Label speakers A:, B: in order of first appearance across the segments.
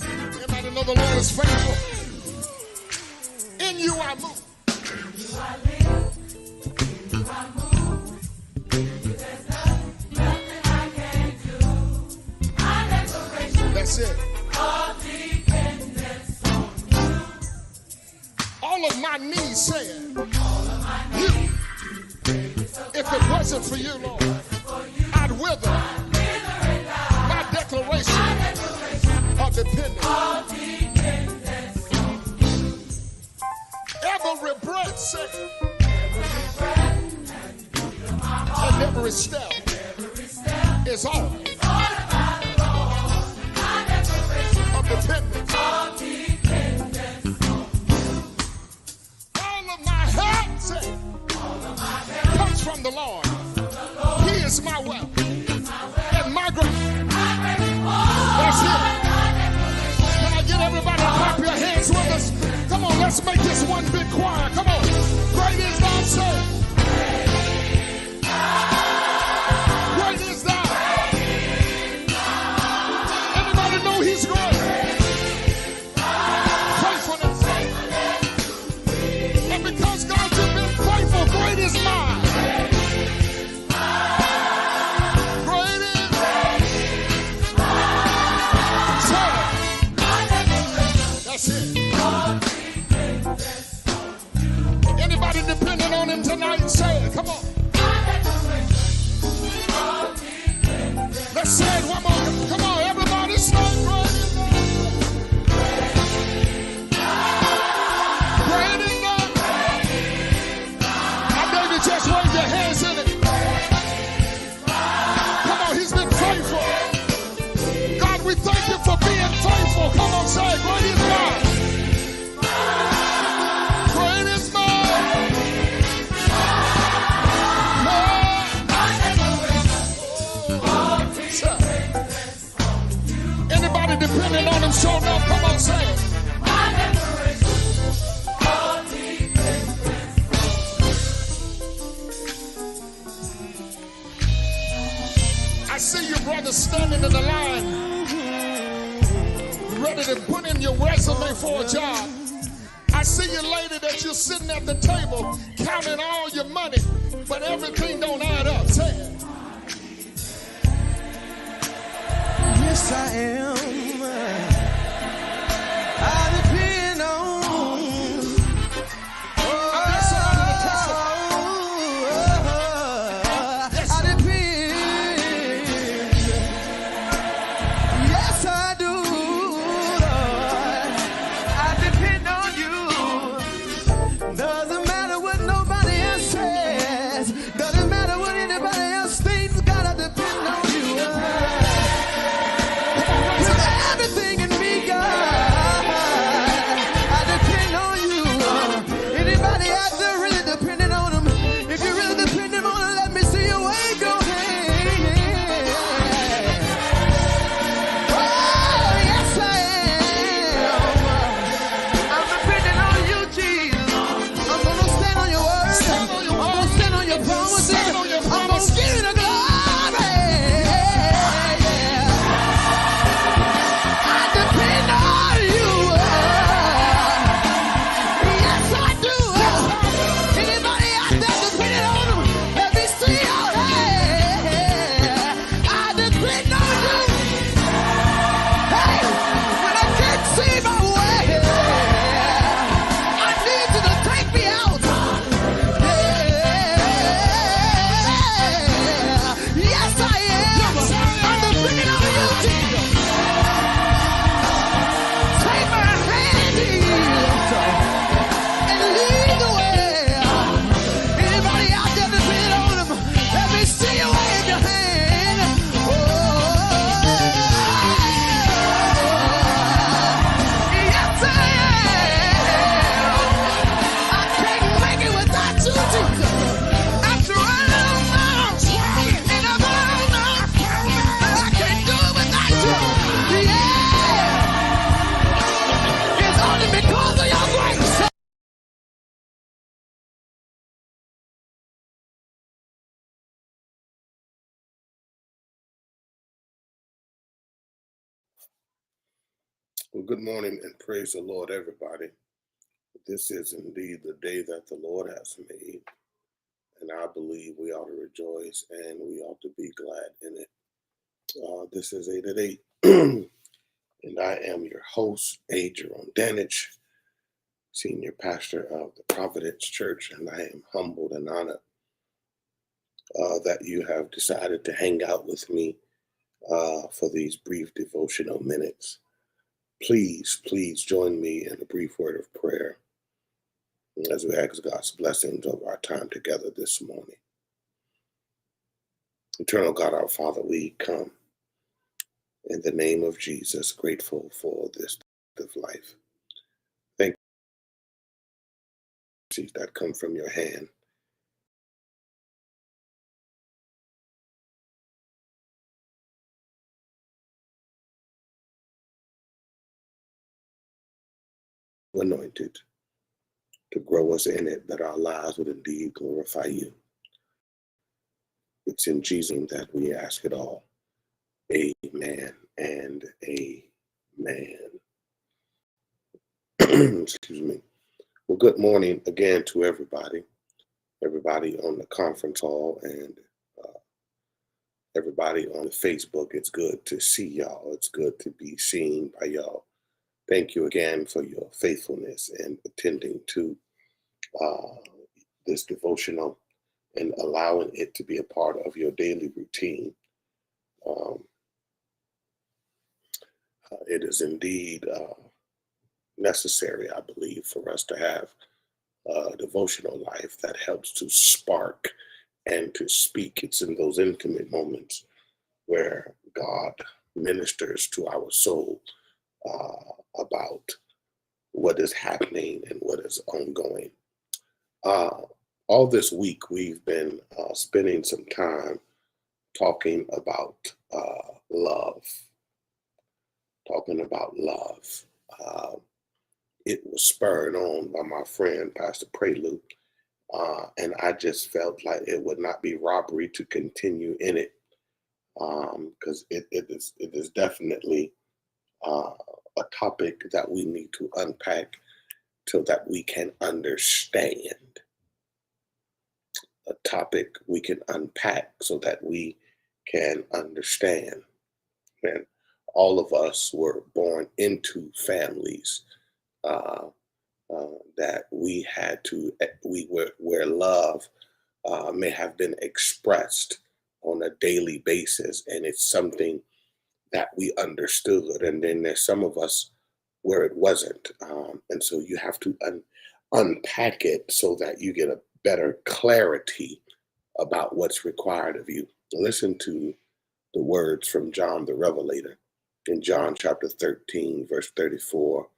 A: Everybody know the Lord is faithful. In you I move. In you I live. In you I move. In you there's nothing I can't do. My declaration. That's it. All dependence on you. All of my needs said. All of my needs. If it wasn't for you, Lord, I'd wither. My declaration of dependence. Every breath said, and every step is all of dependence. All of my help said, comes from the Lord. He is my wealth and my grace. That's it. Can I get everybody to clap your hands with us? Come on, let's make this one big choir. Come on. Great is thy son. Great is thy. Everybody know he's great. Faithfulness. And because God, you've been faithful, great is mine. Anybody depending on him tonight, say it. Come on. Let's say it one more. Come on, everybody say it. Great is God. I dare you just wave your hands in it. Come on, he's been faithful. God, we thank you for being faithful. Come on, say it. Great is God. Depending on him, show up. Come on, say it. My declaration, all I see you, brother, standing in the line, ready to put in your resume for a job. I see you, lady, that you're sitting at the table counting all your money, but everything don't add up. Say it.
B: Yes, I am. I depend on. I depend. Yes, I do, Lord. I depend on you. Doesn't matter what nobody else says. Doesn't matter what anybody else thinks. Gotta depend on you.
A: Well, good morning and praise the Lord, everybody. This is indeed the day that the Lord has made, and I believe we ought to rejoice and we ought to be glad in it. This is 8 at 8, and I am your host, Jerome Danage, Senior Pastor of the Providence Church, and I am humbled and honored that you have decided to hang out with me for these brief devotional minutes. Please join me in a brief word of prayer as we ask God's blessings over our time together this morning. Eternal God, our Father, we come in the name of Jesus, grateful for this gift of life. Thank you that come from your hand. Anointed to grow us in it, that our lives would indeed glorify you. It's in Jesus' name that we ask it all. Amen and amen. Excuse me. Well, good morning again to everybody on the conference hall and everybody on Facebook. It's good to see y'all. It's good to be seen by y'all. Thank you again for your faithfulness and attending to this devotional and allowing it to be a part of your daily routine. It is indeed necessary, I believe, for us to have a devotional life that helps to spark and to speak. It's in those intimate moments where God ministers to our soul about what is happening and what is ongoing. All this week, we've been spending some time talking about love. It was spurred on by my friend, Pastor Prelude, and I just felt like it would not be robbery to continue in it, because it is definitely a topic that we need to unpack so that we can understand. A topic we can unpack so that we can understand. And all of us were born into families that where love may have been expressed on a daily basis, and it's something that we understood. And then there's some of us where it wasn't, and so you have to unpack it so that you get a better clarity about what's required of you. Listen to the words from John the Revelator in John chapter 13, verse 34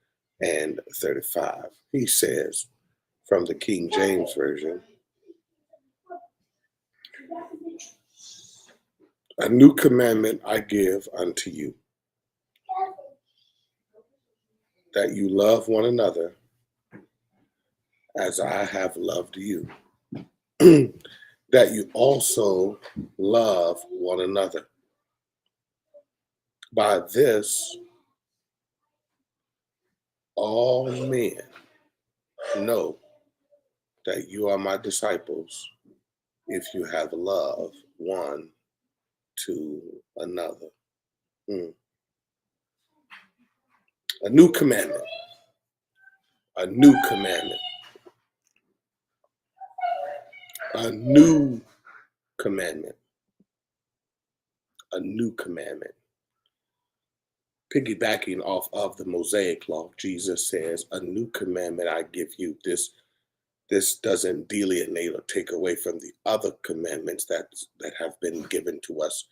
A: and 35. He says, from the King James Version, "A new commandment I give unto you, that you love one another as I have loved you, that you also love one another. By this, all men know that you are my disciples, if you have love one to another." A new commandment, a new commandment, a new commandment, a new commandment. Piggybacking off of the Mosaic law, Jesus says, "A new commandment I give you." This doesn't delineate or take away from the other commandments that have been given to us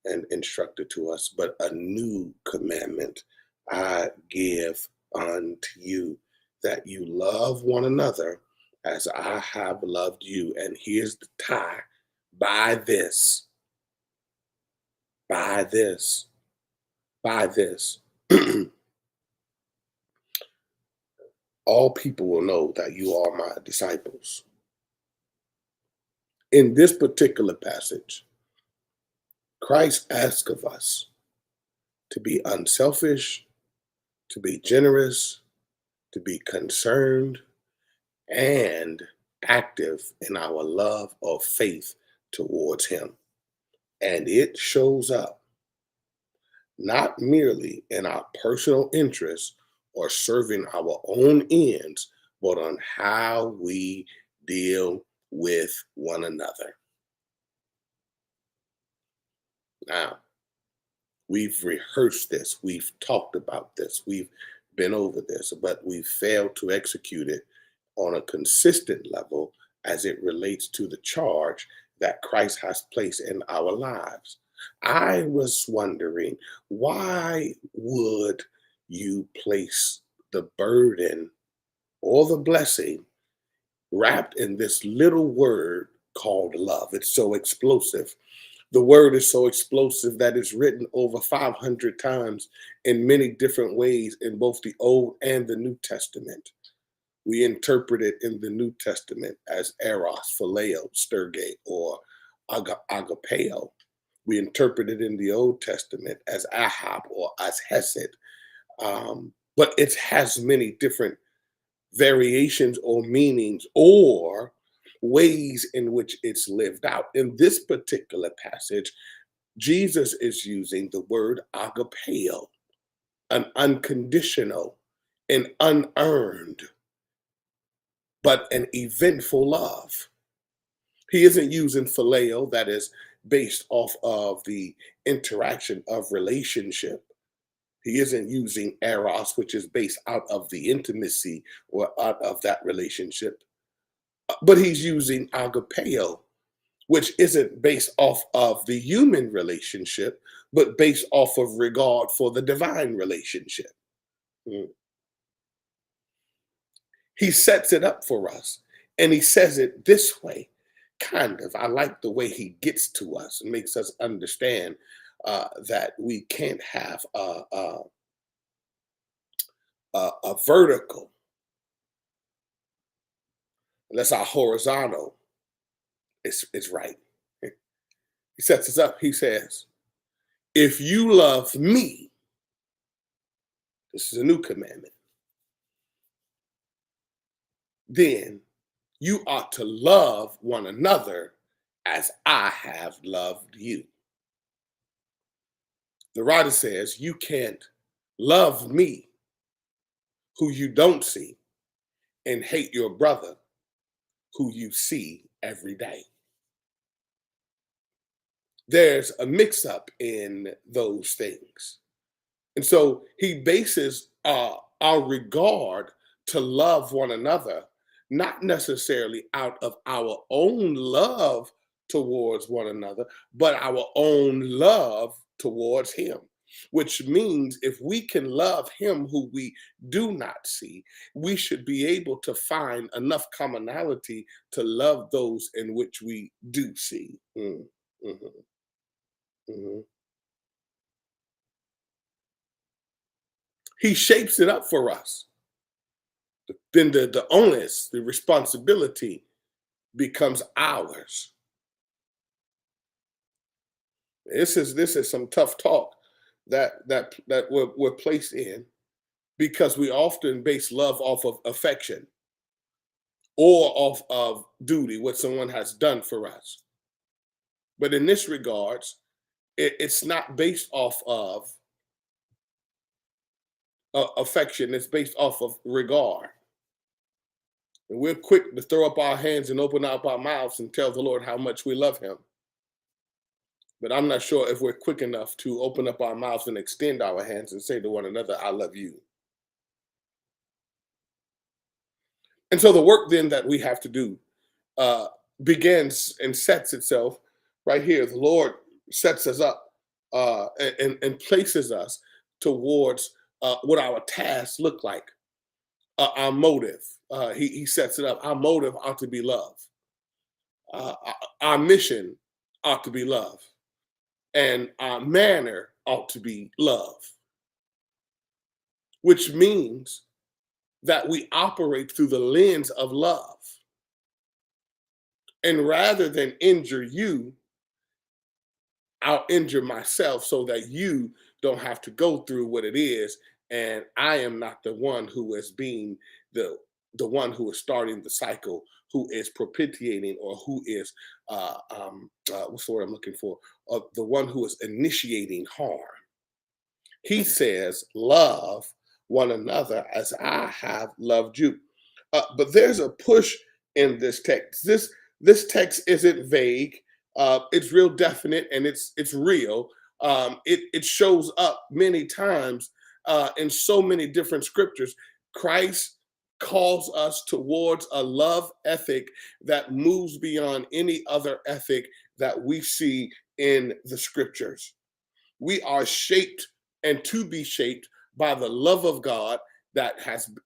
A: and instructed to us, but a new commandment I give unto you, that you love one another as I have loved you. And here's the tie: by this, by this, by this, all people will know that you are my disciples. In this particular passage, Christ asks of us to be unselfish, to be generous, to be concerned, and active in our love or faith towards Him. And it shows up not merely in our personal interests or serving our own ends, but on how we deal with one another. Now, we've rehearsed this, we've talked about this, we've been over this, but we've failed to execute it on a consistent level as it relates to the charge that Christ has placed in our lives. I was wondering, why would you place the burden or the blessing wrapped in this little word called love? It's so explosive. The word is so explosive that it's written over 500 times in many different ways in both the Old and the New Testament. We interpret it in the New Testament as eros, phileo, sterge, or agapeo. We interpret it in the Old Testament as ahab or as hesed. But it has many different variations or meanings or ways in which it's lived out. In this particular passage, Jesus is using the word agapeo, an unconditional, an unearned, but an eventful love. He isn't using phileo, that is based off of the interaction of relationship. He isn't using eros, which is based out of the intimacy or out of that relationship. But he's using agapeo, which isn't based off of the human relationship, but based off of regard for the divine relationship. Mm. He sets it up for us, and he says it this way, kind of. I like the way he gets to us and makes us understand that we can't have a vertical unless our horizontal is right. He sets us up. He says, if you love me, this is a new commandment, then you ought to love one another as I have loved you. The writer says, you can't love me, who you don't see, and hate your brother, who you see every day. There's a mix up in those things. And so he bases our regard to love one another, not necessarily out of our own love towards one another, but our own love towards him. Which means if we can love him who we do not see, we should be able to find enough commonality to love those in which we do see. Mhm, mhm. He shapes it up for us. Then the onus, the responsibility becomes ours. This is some tough talk that we're placed in, because we often base love off of affection or off of duty, what someone has done for us. But in this regards, it's not based off of affection. It's based off of regard. And we're quick to throw up our hands and open up our mouths and tell the Lord how much we love him. But I'm not sure if we're quick enough to open up our mouths and extend our hands and say to one another, I love you. And so the work then that we have to do uh, begins and sets itself right here. The Lord sets us up and places us towards what our tasks look like, our motive. He sets it up. Our motive ought to be love. Our mission ought to be love. And our manner ought to be love, which means that we operate through the lens of love. And rather than injure you, I'll injure myself so that you don't have to go through what it is And I am not the one who is being the one who is starting the cycle, who is propitiating, or who is what's the word I'm looking for? The one who is initiating harm. He says, "Love one another as I have loved you." But there's a push in this text. This text isn't vague. It's real definite, and it's real. It shows up many times in so many different scriptures. Christ calls us towards a love ethic that moves beyond any other ethic that we see in the scriptures. We are shaped and to be shaped by the love of God that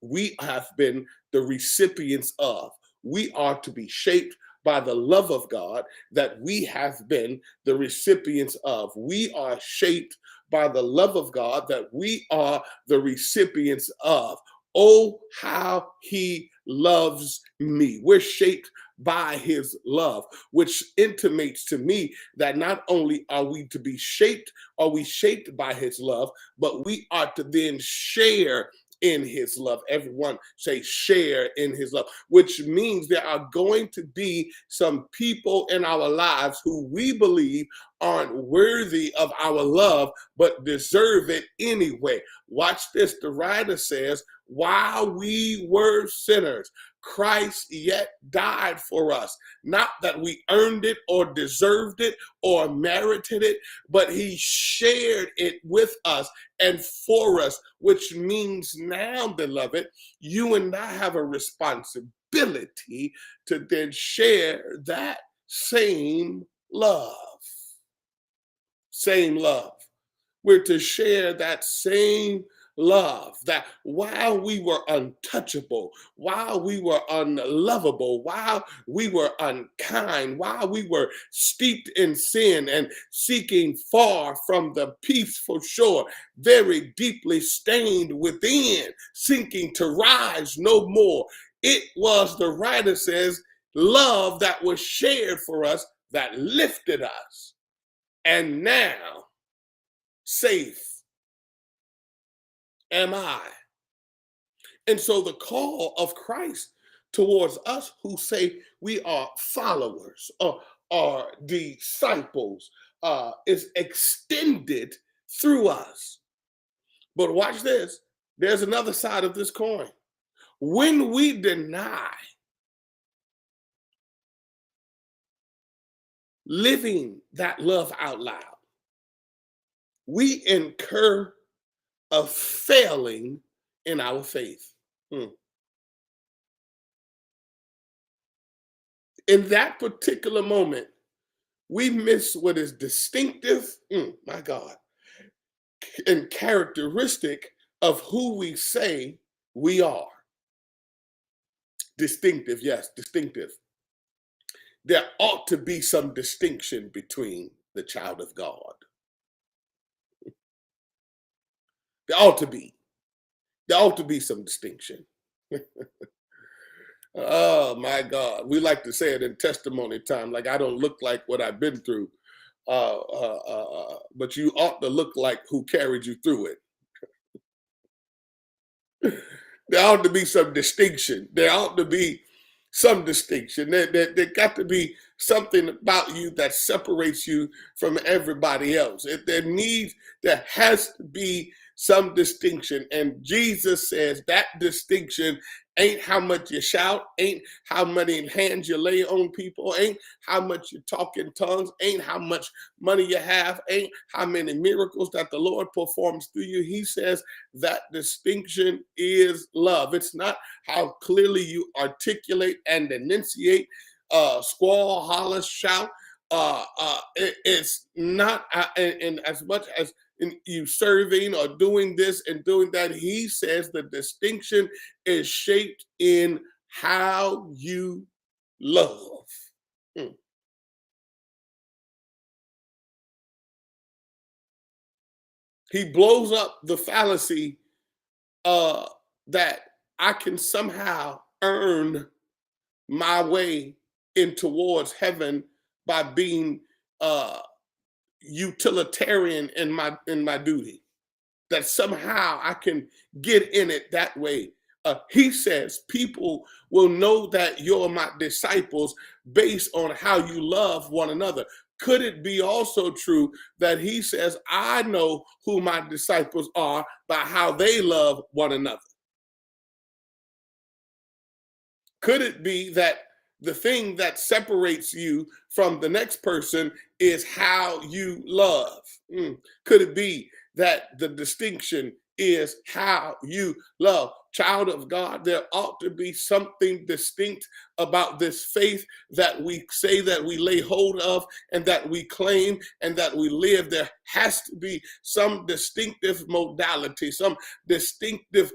A: we have been the recipients of. We are to be shaped by the love of God that we have been the recipients of. We are shaped by the love of God that we are the recipients of. Oh, how he loves me. We're shaped by his love, which intimates to me that not only are we to be shaped, are we shaped by his love, but we are to then share in his love. Everyone say share in his love, which means there are going to be some people in our lives who we believe aren't worthy of our love, but deserve it anyway. Watch this. The writer says, while we were sinners, Christ yet died for us. Not that we earned it or deserved it or merited it, but he shared it with us and for us, which means now, beloved, you and I have a responsibility to then share that same love. Same love. We're to share that same love, that while we were untouchable, while we were unlovable, while we were unkind, while we were steeped in sin and seeking far from the peaceful shore, very deeply stained within, sinking to rise no more. It was, the writer says, love that was shared for us that lifted us. And now, safe am I. And so the call of Christ towards us who say we are followers or are disciples is extended through us. But watch this. There's another side of this coin. When we deny living that love out loud, we incur a failing in our faith. In that particular moment, we miss what is distinctive, my God, and characteristic of who we say we are. Distinctive, yes, distinctive. There ought to be some distinction between the child of God. There ought to be. There ought to be some distinction. Oh my God. We like to say it in testimony time, like I don't look like what I've been through. But you ought to look like who carried you through it. There ought to be some distinction. There ought to be some distinction. There got to be something about you that separates you from everybody else. There has to be some distinction. And Jesus says that distinction ain't how much you shout, ain't how many hands you lay on people, ain't how much you talk in tongues, ain't how much money you have, ain't how many miracles that the Lord performs through you. He says that distinction is love. It's not how clearly you articulate and enunciate, squall, holler, shout. It's not, and as much as in you serving or doing this and doing that, he says the distinction is shaped in how you love. He blows up the fallacy that I can somehow earn my way in towards heaven by being utilitarian in my duty. that somehow I can get in it that way. He says people will know that you're my disciples based on how you love one another. Could it be also true that he says, I know who my disciples are by how they love one another? Could it be that the thing that separates you from the next person is how you love? Could it be that the distinction is how you love? Child of God, there ought to be something distinct about this faith that we say that we lay hold of and that we claim and that we live. There has to be some distinctive modality, some distinctive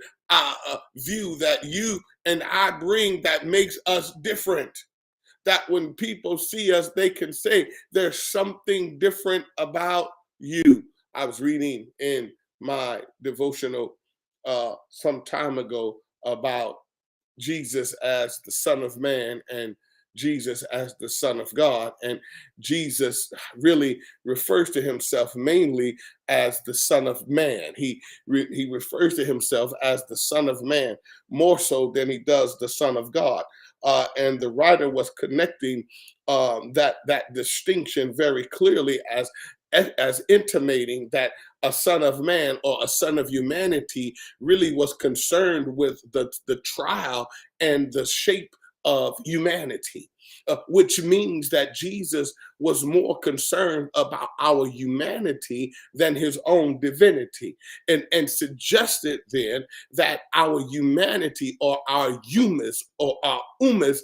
A: view that you and I bring that makes us different. That when people see us, they can say, there's something different about you. I was reading in my devotional some time ago about Jesus as the Son of Man and Jesus as the Son of God. And Jesus really refers to himself mainly as the Son of Man. He refers to himself as the Son of Man more so than he does the Son of God. And the writer was connecting that distinction very clearly as intimating that a son of man or a son of humanity really was concerned with the trial and the shape of humanity, which means that Jesus was more concerned about our humanity than his own divinity, and suggested then that our humanity or our humus or our humus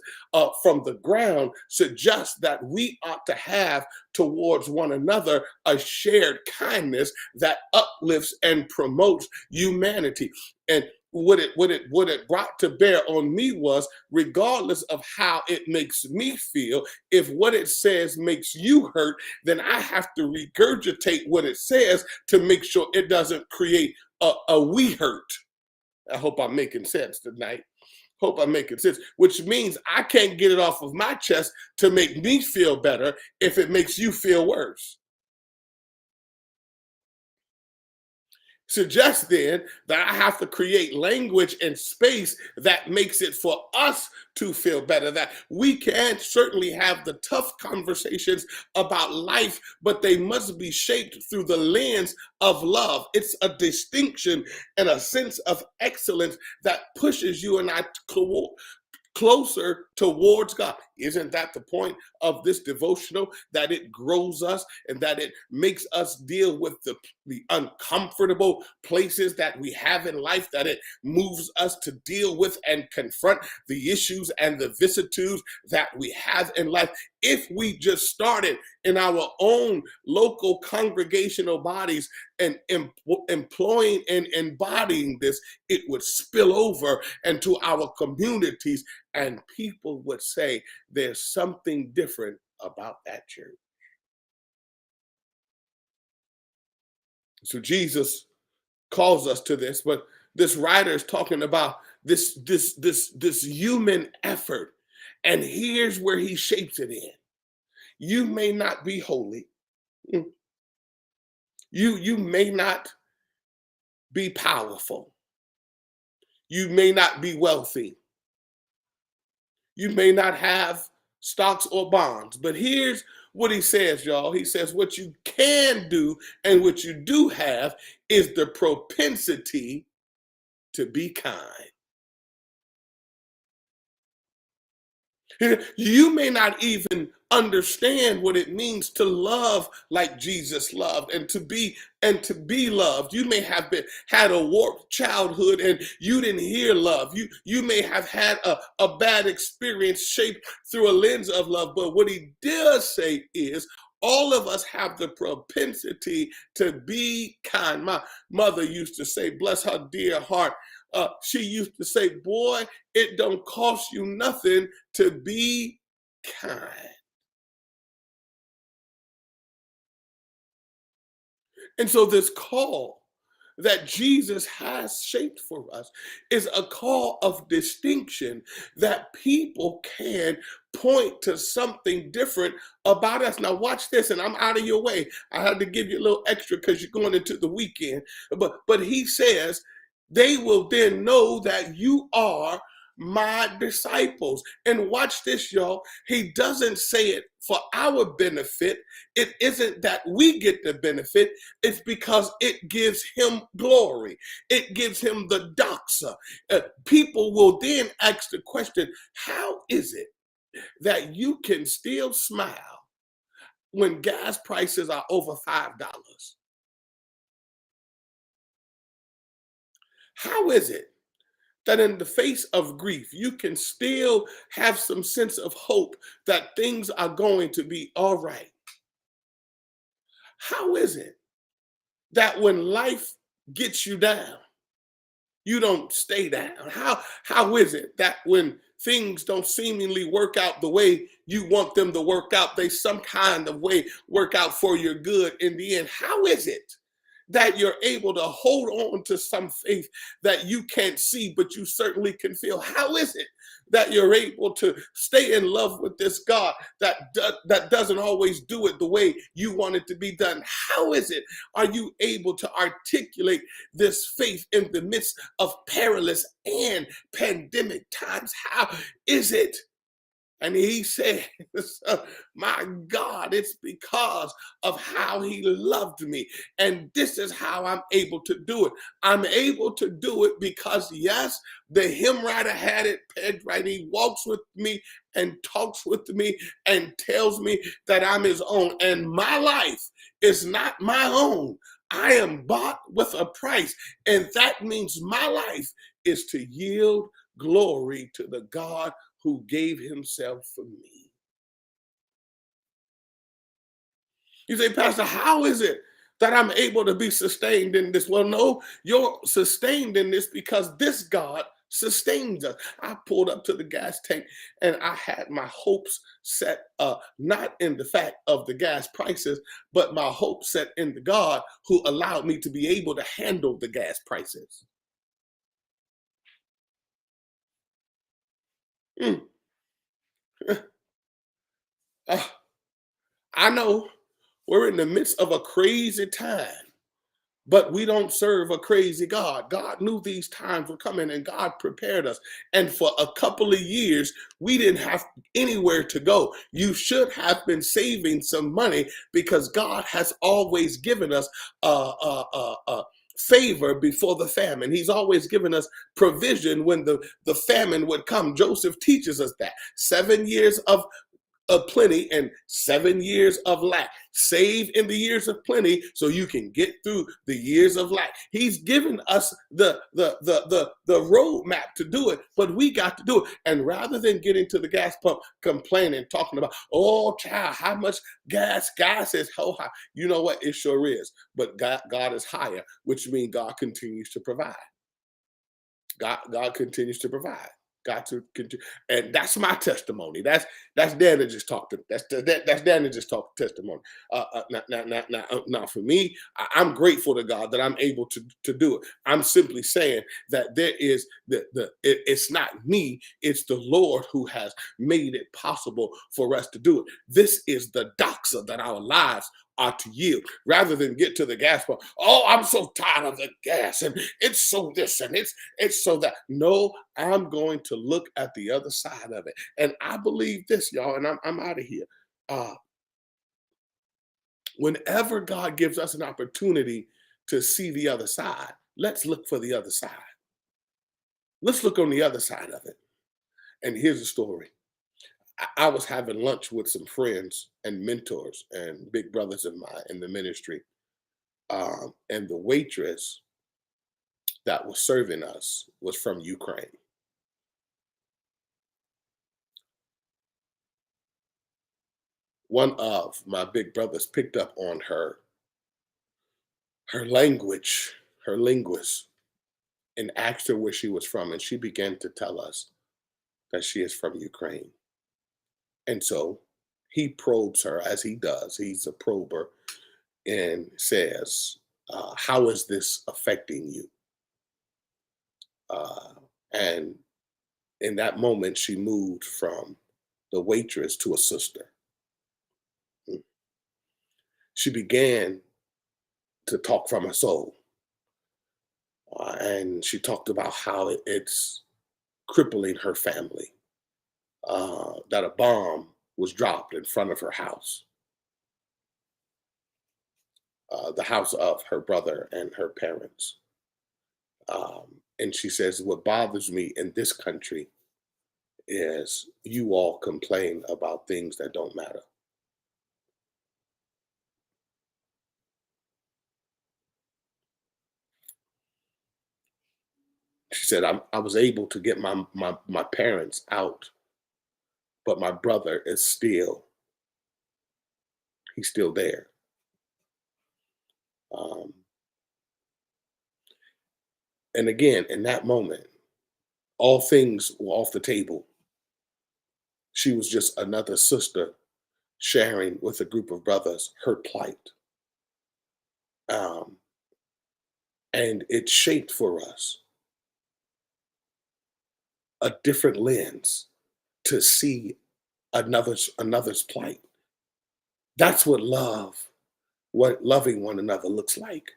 A: from the ground suggests that we ought to have towards one another a shared kindness that uplifts and promotes humanity. And what it brought to bear on me was, regardless of how it makes me feel, if what it says makes you hurt, then I have to regurgitate what it says to make sure it doesn't create a we hurt. I hope I'm making sense tonight. Hope I'm making sense, which means I can't get it off of my chest to make me feel better if it makes you feel worse. Suggests then that I have to create language and space that makes it for us to feel better, that we can certainly have the tough conversations about life, but they must be shaped through the lens of love. It's a distinction and a sense of excellence that pushes you and I closer towards God. Isn't that the point of this devotional? That it grows us and that it makes us deal with the uncomfortable places that we have in life, that it moves us to deal with and confront the issues and the vicissitudes that we have in life. If we just started in our own local congregational bodies and employing and embodying this, it would spill over into our communities, and people would say there's something different about that church. So Jesus calls us to this, but this writer is talking about this human effort, and here's where he shapes it in. You may not be holy. You may not be powerful. You may not be wealthy. You may not have stocks or bonds. But here's what he says, y'all. He says what you can do and what you do have is the propensity to be kind. You may not even understand what it means to love like Jesus loved and to be loved. You may have had a warped childhood and you didn't hear love. You may have had a bad experience shaped through a lens of love. But what he does say is all of us have the propensity to be kind. My mother used to say, bless her dear heart, she used to say, boy, it don't cost you nothing to be kind. And so this call that Jesus has shaped for us is a call of distinction that people can point to something different about us. Now watch this, and I'm out of your way. I had to give you a little extra because you're going into the weekend. But he says, they will then know that you are my disciples. And watch this, y'all. He doesn't say it for our benefit. It isn't that we get the benefit. It's because it gives him glory. It gives him the doxa. People will then ask the question, how is it that you can still smile when gas prices are over $5? How is it that in the face of grief, you can still have some sense of hope that things are going to be all right? How is it that when life gets you down, you don't stay down? How is it that when things don't seemingly work out the way you want them to work out, they some kind of way work out for your good in the end? How is it that you're able to hold on to some faith that you can't see, but you certainly can feel? How is it that you're able to stay in love with this God that doesn't always do it the way you want it to be done? How is it are you able to articulate this faith in the midst of perilous and pandemic times? How is it? And he says, my God, it's because of how he loved me. And this is how I'm able to do it. I'm able to do it because, yes, the hymn writer had it pegged right. He walks with me and talks with me and tells me that I'm his own. And my life is not my own. I am bought with a price. And that means my life is to yield glory to the God who gave himself for me. You say, Pastor, how is it that I'm able to be sustained in this? Well, no, you're sustained in this because this God sustains us. I pulled up to the gas tank and I had my hopes set not in the fact of the gas prices, but my hope set in the God who allowed me to be able to handle the gas prices. Mm. I know we're in the midst of a crazy time, but we don't serve a crazy God. God knew these times were coming and God prepared us. And for a couple of years, we didn't have anywhere to go. You should have been saving some money because God has always given us favor before the famine. He's always given us provision when the famine would come. Joseph teaches us that 7 years of plenty and 7 years of lack. Save in the years of plenty so you can get through the years of lack. He's given us the roadmap to do it, but we got to do it. And rather than getting to the gas pump complaining, talking about, oh child, how much gas is so high. You know what? It sure is. But God is higher, which means God continues to provide. God continues to provide. God to continue, and that's my testimony. That's Danage's talk. That's Danage's talk testimony. Now, for me, I'm grateful to God that I'm able to do it. I'm simply saying that there is it's not me, it's the Lord who has made it possible for us to do it. This is the doxa that our lives are to yield, rather than get to the gas pump. Oh, I'm so tired of the gas, and it's so this, and it's so that. No, I'm going to look at the other side of it. And I believe this, y'all, and I'm out of here. Whenever God gives us an opportunity to see the other side, let's look for the other side. Let's look on the other side of it. And here's the story. I was having lunch with some friends and mentors and big brothers of mine in the ministry. And the waitress that was serving us was from Ukraine. One of my big brothers picked up on her language, her linguist, and asked her where she was from. And she began to tell us that she is from Ukraine. And so he probes her as he does. He's a prober and says, How is this affecting you? Uh, and in that moment, she moved from the waitress to a sister. Mm. She began to talk from her soul. And she talked about how it's crippling her family, that a bomb was dropped in front of her house, the house of her brother and her parents. And she says, what bothers me in this country is you all complain about things that don't matter. She said, I was able to get my parents out, but my brother is he's still there. Um, and again, in that moment, all things were off the table. She was just another sister sharing with a group of brothers her plight. Um, and it shaped for us a different lens to see another's plight. That's what loving one another looks like.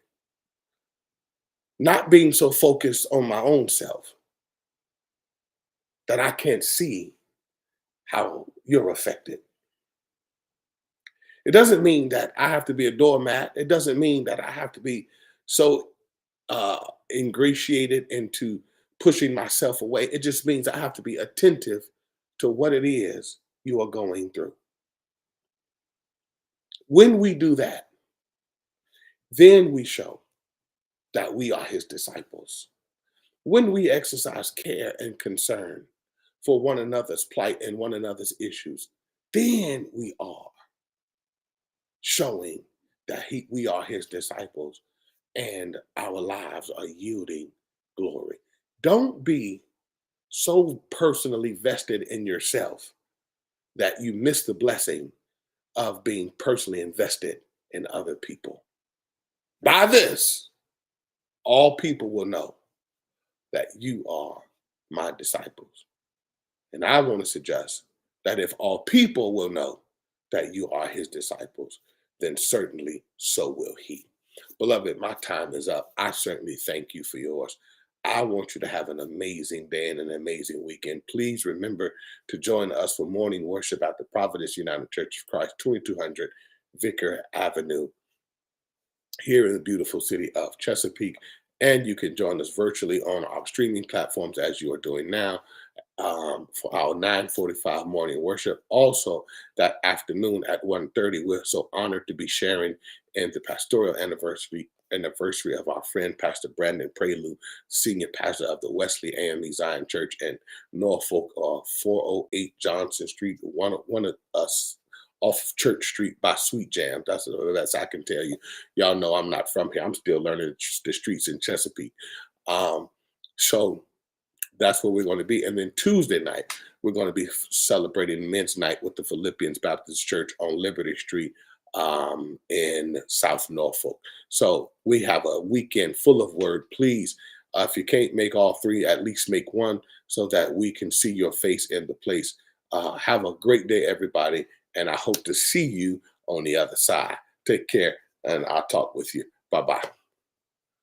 A: Not being so focused on my own self that I can't see how you're affected. It doesn't mean that I have to be a doormat. It doesn't mean that I have to be so ingratiated into pushing myself away. It just means I have to be attentive to what it is you are going through. When we do that, then we show that we are his disciples. When we exercise care and concern for one another's plight and one another's issues, then we are showing that we are his disciples and our lives are yielding glory. Don't be so personally vested in yourself that you miss the blessing of being personally invested in other people. By this, all people will know that you are my disciples. And I want to suggest that if all people will know that you are his disciples, then certainly so will he. Beloved, my time is up. I certainly thank you for yours. I want you to have an amazing day and an amazing weekend. Please remember to join us for morning worship at the Providence United Church of Christ, 2200 Vicar Avenue, here in the beautiful city of Chesapeake. And you can join us virtually on our streaming platforms as you are doing now, for our 9:45 morning worship. Also, that afternoon at 1:30, we're so honored to be sharing in the pastoral anniversary of our friend Pastor Brandon Prelude, senior pastor of the Wesley AME Zion Church in Norfolk, 408 Johnson Street, one of us off Church Street by Sweet Jam. That's the best I can tell you. Y'all know I'm not from here. I'm still learning the streets in Chesapeake. So that's where we're going to be. And then Tuesday night, we're going to be celebrating Men's Night with the Philippians Baptist Church on Liberty Street, in South Norfolk. So we have a weekend full of word. Please, if you can't make all three, at least make one so that we can see your face in the place. Have a great day, everybody. And I hope to see you on the other side. Take care, and I'll talk with you. Bye-bye.